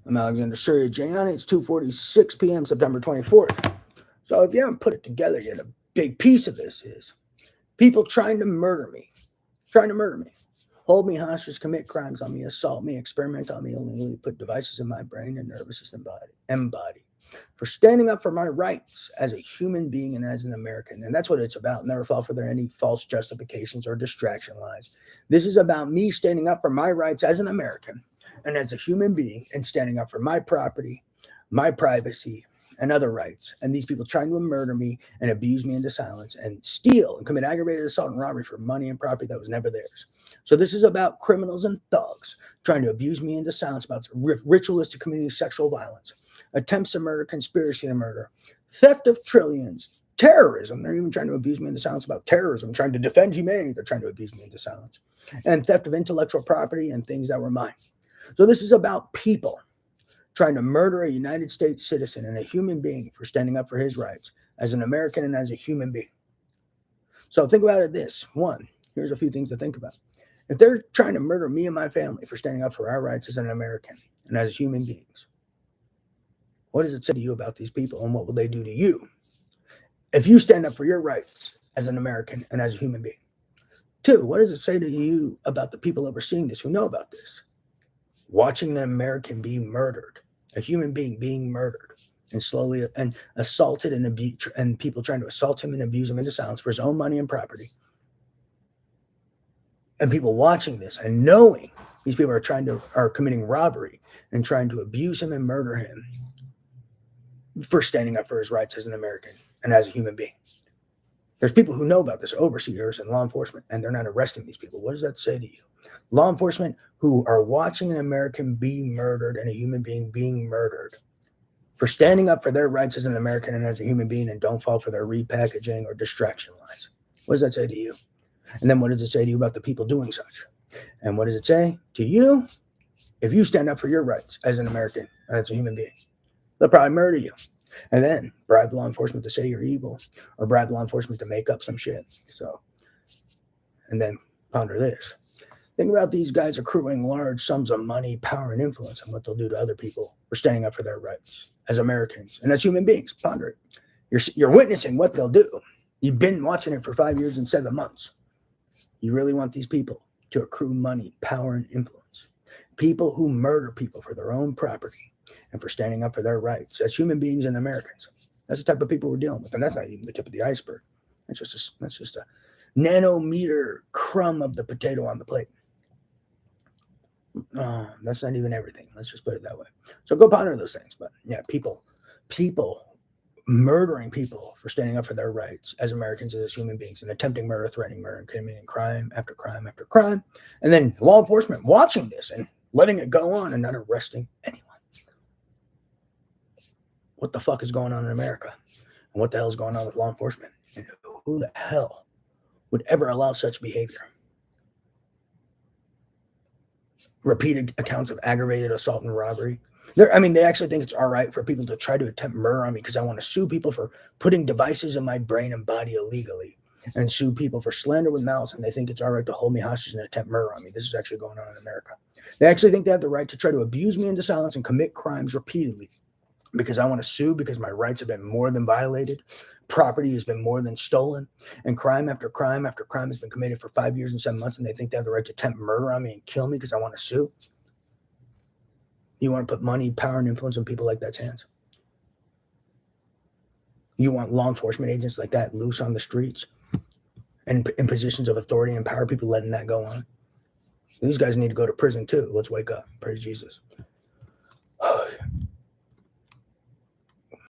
I'm Alexander Surya Jayani. It's 2:46 p.m. September 24th. So if you haven't put it together yet, a big piece of this is people trying to murder me, hold me hostage, commit crimes on me, assault me, experiment on me, illegally put devices in my brain and nervous system body for standing up for my rights as a human being and as an American. And that's what it's about. Never fall for any false justifications or distraction lies. This is about me standing up for my rights as an American and as a human being and standing up for my property, my privacy, and other rights. And these people trying to murder me and abuse me into silence and steal and commit aggravated assault and robbery for money and property that was never theirs. So this is about criminals and thugs trying to abuse me into silence about ritualistic community sexual violence, attempts to murder, conspiracy to murder, theft of trillions, terrorism. They're even trying to abuse me into silence about terrorism, trying to defend humanity. They're trying to abuse me into silence, and theft of intellectual property and things that were mine. So this is about people trying to murder a United States citizen and a human being for standing up for his rights as an American and as a human being. So think about it this. One, here's a few things to think about. If they're trying to murder me and my family for standing up for our rights as an American and as human beings, what does it say to you about these people and what will they do to you if you stand up for your rights as an American and as a human being? Two, what does it say to you about the people overseeing this who know about this? Watching an American be murdered, a human being being murdered and slowly and assaulted and abused, and people trying to assault him and abuse him into silence for his own money and property. And people watching this and knowing these people are committing robbery and trying to abuse him and murder him for standing up for his rights as an American and as a human being. There's people who know about this, overseers and law enforcement, and they're not arresting these people. What does that say to you? Law enforcement who are watching an American be murdered and a human being being murdered for standing up for their rights as an American and as a human being and don't fall for their repackaging or distraction lies. What does that say to you? And then what does it say to you about the people doing such? And what does it say to you if you stand up for your rights as an American and as a human being? They'll probably murder you. And then bribe law enforcement to say you're evil or bribe law enforcement to make up some shit. So, and then ponder this. Think about these guys accruing large sums of money, power, and influence and what they'll do to other people for standing up for their rights as Americans and as human beings. Ponder it. You're witnessing what they'll do. You've been watching it for 5 years and 7 months. You really want these people to accrue money, power, and influence. People who murder people for their own property and for standing up for their rights as human beings and Americans. That's the type of people we're dealing with. And that's not even the tip of the iceberg. That's just a nanometer crumb of the potato on the plate. That's not even everything. Let's just put it that way. So go ponder those things. But yeah, people murdering people for standing up for their rights as Americans, as human beings, and attempting murder, threatening murder, and committing crime after crime after crime. And then law enforcement watching this and letting it go on and not arresting anyone. What the fuck is going on in America? And what the hell is going on with law enforcement? And who the hell would ever allow such behavior? Repeated accounts of aggravated assault and robbery. They actually think it's all right for people to try to attempt murder on me because I want to sue people for putting devices in my brain and body illegally and sue people for slander with malice, and they think it's all right to hold me hostage and attempt murder on me. This is actually going on in America. They actually think they have the right to try to abuse me into silence and commit crimes repeatedly because I want to sue because my rights have been more than violated, property has been more than stolen, and crime after crime after crime has been committed for 5 years and 7 months, and they think they have the right to attempt murder on me and kill me because I want to sue. You want to put money, power, and influence in people like that's hands. You want law enforcement agents like that loose on the streets and in positions of authority and power, people letting that go on. These guys need to go to prison too. Let's wake up. Praise Jesus.